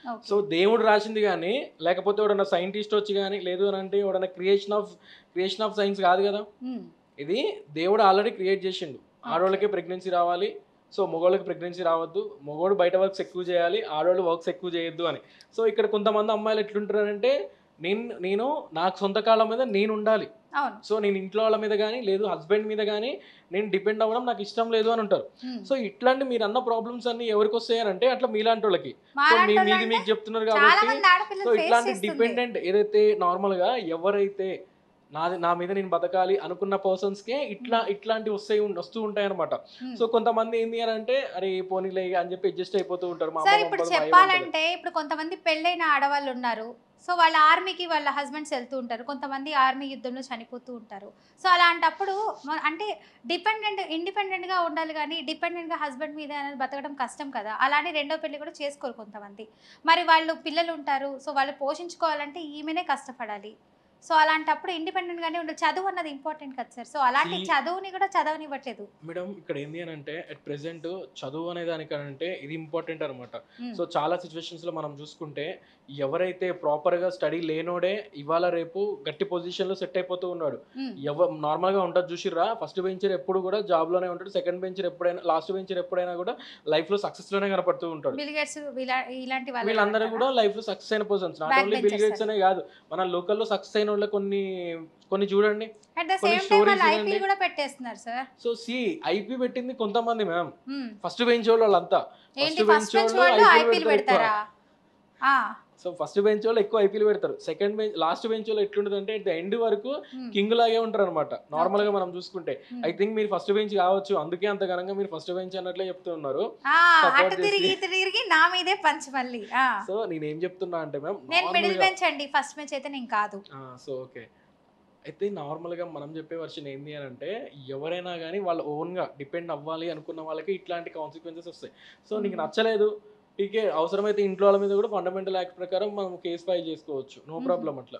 Okay. So దేవుడు రాసింది గానీ, లేకపోతే ఎవడన్నా సైంటిస్ట్ వచ్చి గానీ, లేదు అనంటే ఎవడన్నా క్రియేషన్ ఆఫ్ సైన్స్ కాదు గదా! హ్మ్. ఇది దేవుడు ఆల్రెడీ క్రియేట్ చేసిండు. ఓకే. ఆడోళ్ళకే ప్రెగ్నెన్సీ రావాలి. సో, మగోళ్ళకి ప్రెగ్నెన్సీ రావద్దు. మగోడు బయట వర్క్స్ ఎక్కువ చేయాలి. ఆడోళ్ళు వర్క్స్ ఎక్కువ చేయొద్దు అని. సో, ఇక్కడ కొంతమంది అమ్మాయిలు ఎట్లుంటారంటే, నేను నాకు సొంత కాళ్ళ మీద నేనుండాలి. అవును. సో, నేను ఇంట్లో వాళ్ళ మీద గానీ, లేదు హస్బెండ్ మీద గానీ, నేను డిపెండ్ అవ్వడం నాకు ఇష్టం లేదు అని ఉంటారు. హ్మ్. సో, ఇట్లాంటి మీరన్న ప్రాబ్లమ్స్ అన్నీ ఎవరికొస్తాయనంటే అట్లా మీలాంటోళ్ళకి. సో, మాలాంటోళ్ళు మీది అంటే మీకు చెప్తున్నారు చాలా కాబట్టి, మంది సో, ఆడపిల్లలు ఫేస్ ఇట్లాంటి చేస్తుంది. డిపెండెంట్ ఏదైతే నార్మల్‌గా ఎవరైతే నా మీద నేను బతకాలి అనుకున్న పర్సన్స్‌కే హ్మ్. ఇట్లాంటివి వస్తూ ఉంటాయన్నమాట. హ్మ్. సో, కొంతమంది ఏంది అనంటే, అరే పోనీలే అని చెప్పి అడ్జస్ట్ అయిపోతూ ఉంటారు. మా సార్ అమ్మ ఇప్పుడు పంపదు, మా అయ్య పంపదు. చెప్పాలంటే ఇప్పుడు కొంతమంది పెళ్ళైన ఆడవాళ్ళు ఉన్నారు. సో, వాళ్ళ ఆర్మీకి వాళ్ళ హస్బెండ్స్ వెళ్తూ ఉంటారు. కొంతమంది ఆర్మీ యుద్ధంలో చనిపోతూ ఉంటారు. సో, అలాంటప్పుడు అంటే ఇండిపెండెంట్‌గా ఉండాలి గానీ, డిపెండెంట్‌గా హస్బెండ్ మీద అనేది బతకడం కష్టం కదా! అలానే రెండో పెళ్లి కూడా చేసుకోరు కొంతమంది. మరి వాళ్ళు పిల్లలుంటారు. సో, వాళ్ళు పోషించుకోవాలంటే ఈమెనే కష్టపడాలి. సో, అలాంటప్పుడు ఇండిపెండెంట్‌గానే ఉండాలి. చదువు అన్నది ఇంపార్టెంట్ కదా సార్! సో, అలాంటి సీ చదువుని కూడా చదవనివ్వట్లేదు. మేడం ఇక్కడ ఏంది అనంటే అట్ ప్రెజెంట్ చదువు అనే దానికంటే ఇది ఇంపార్టెంట్ అనమాట. హ్మ్. సో చాలా సిచ్యువేషన్స్‌లో మనం చూసుకుంటే ఎవరైతే ప్రాపర్‌గా స్టడీ లేనోడే ఇవాళ రేపు గట్టి పొజిషన్‌లో సెట్ అయిపోతూ ఉన్నాడు. హ్మ్. నార్మల్‌గా ఉంటది చూసిర్రా ఫస్ట్ బెంచర్ ఎప్పుడు కూడా జాబ్‌లోనే ఉంటాడు. సెకండ్ బెంచర్ ఎప్పుడైనా లాస్ట్ బెంచర్ ఎప్పుడైనా కూడా లైఫ్‌లో సక్సెస్‌లోనే కనపడుతూ ఉంటాడు. బిల్ గేట్స్ ఇలాంటి వీళ్ళందరూ వాళ్ళేనంటారా? కూడా లైఫ్‌లో సక్సెస్ అయిన persons. Not back only bill benchers gates అని. అనే కాదు. మన లోకల్‌లో సక్సెస్ అయినోళ్ళ కొన్ని చూడండి. అట్ ద కొన్ని సేమ్ టైమ్ స్టోరీస్ వాళ్ళు వినండి. ఐపీఎల్ కూడా పెట్టేస్తున్నారు సార్. సో ఐపీ పెట్టింది కొంతమంది మ్యామ్. హ్మ్. ఫస్ట్ బెంచోళ్ళు వాళ్ళంతా. ఫస్ట్ ఏంటి ఫస్ట్ బెంచ్ బెంచోళ్ళు వాళ్ళు ఐపీఎల్ ఐపీఎల్ పెడతారు ఎక్కువ. పెడతారా? ఆ! సో ఫస్ట్ బెంచోళ్ళు ఎక్కువ ఐపీఎల్ పెడతారు. లాస్ట్ బెంచోళ్ళు ఎట్లుంటదంటే ఎట్ ద ఎండ్ వరకు హ్మ్. కింగ్ లాగే ఉంటారనమాట. ఓకే. నార్మల్‌గా మనం చూసుకుంటే. హ్మ్. ఐ థింక్ మీరు ఫస్ట్ బెంచ్ కావచ్చు. అందుకే అంత ఘనంగా మీరు ఫస్ట్ బెంచ్ అన్నట్లే చెప్తూ ఉన్నారు. ఆ! సపోర్ట్ అటు చేసి. తిరిగి, ఇటు తిరిగి నా మీదే పంచ్ మళ్ళీ. ఆ! సో నేనేం చెప్తున్నా అంటే మ్యామ్ నేను మిడిల్ నార్మల్‌గా బెంచ్ అండి. ఫస్ట్ బెంచ్ అయితే నేను కాదు. So okay. అయితే నార్మల్‌గా మనం చెప్పే వర్షన్ ఏంది అనంటే, ఎవరైనా గాని వాళ్ళ ఓన్‌గా డిపెండ్ అవ్వాలి అనుకున్న వాళ్ళకి ఇట్లాంటి కాన్సిక్వెన్సెస్ ఒస్తాయి. సో నీకు హ్మ్. నచ్చలేదు, టీకే అవసరమైతే ఇంట్లో వాళ్ళ మీద కూడా ఫండమెంటల్ యాక్ట్ ప్రకారం మనం కేస్ ఫైల్ చేసుకోవచ్చు. నో హుహు. ప్రాబ్లమ్ అట్లా.